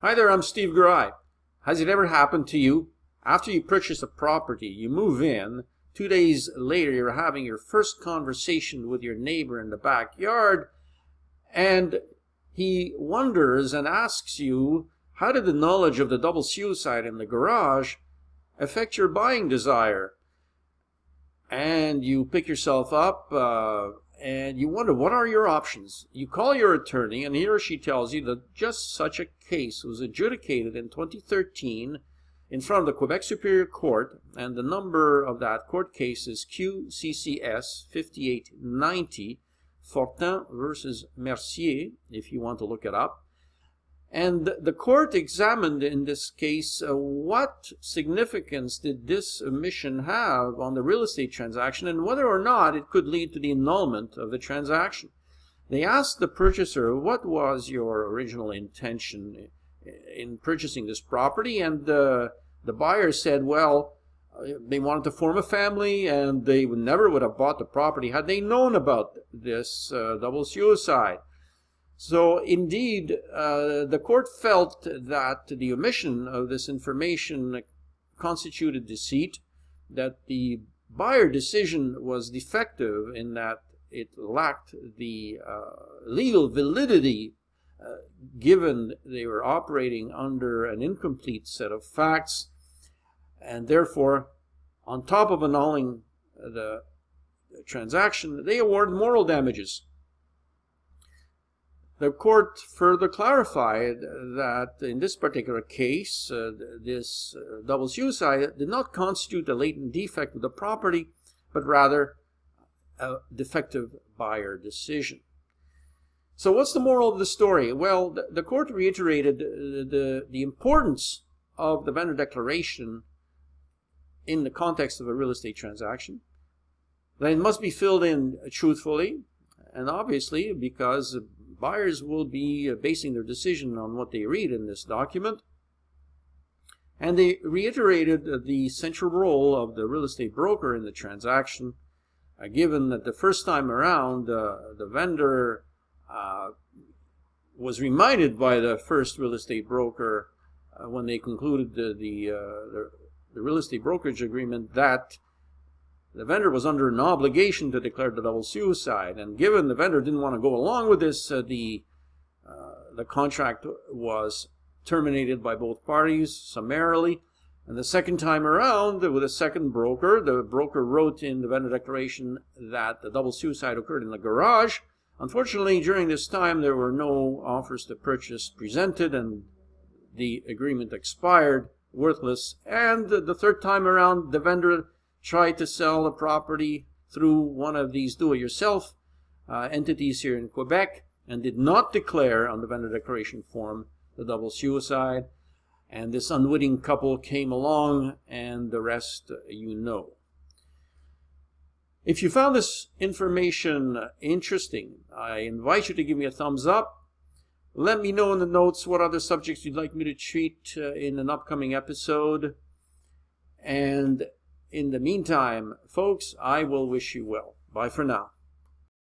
Hi there, I'm Steve Garai. Has it ever happened to you? After you purchase a property, you move in, 2 days later you're having your first conversation with your neighbor in the backyard, and he wonders and asks you, how did the knowledge of the double suicide in the garage affect your buying desire? And you pick yourself up and you wonder, what are your options? You call your attorney, and he or she tells you that just such a case was adjudicated in 2013 in front of the Quebec Superior Court, and the number of that court case is QCCS 5890, Fortin versus Mercier, if you want to look it up. And the court examined in this case what significance did this omission have on the real estate transaction and whether or not it could lead to the annulment of the transaction. They asked the purchaser, what was your original intention in purchasing this property? And the buyer said, well, they wanted to form a family and they never would have bought the property had they known about this double suicide. So indeed, the court felt that the omission of this information constituted deceit, that the buyer decision was defective in that it lacked the legal validity given they were operating under an incomplete set of facts, and therefore, on top of annulling the transaction, they awarded moral damages. The court further clarified that in this particular case, this double suicide did not constitute a latent defect of the property, but rather a defective buyer decision. So what's the moral of the story? Well, the court reiterated the importance of the vendor declaration in the context of a real estate transaction. That it must be filled in truthfully, and obviously because buyers will be basing their decision on what they read in this document. And they reiterated the central role of the real estate broker in the transaction, given that the first time around the vendor was reminded by the first real estate broker when they concluded the real estate brokerage agreement that the vendor was under an obligation to declare the double suicide, and given the vendor didn't want to go along with this, the contract was terminated by both parties summarily. And the second time around, with a second broker, the broker wrote in the vendor declaration that the double suicide occurred in the garage. Unfortunately, during this time, there were no offers to purchase presented, and the agreement expired, worthless. And the third time around, the vendor tried to sell the property through one of these do-it-yourself entities here in Quebec and did not declare on the vendor declaration form the double suicide. And this unwitting couple came along, and the rest you know. If you found this information interesting, I invite you to give me a thumbs up. Let me know in the notes what other subjects you'd like me to treat in an upcoming episode. And in the meantime, folks, I will wish you well. Bye for now.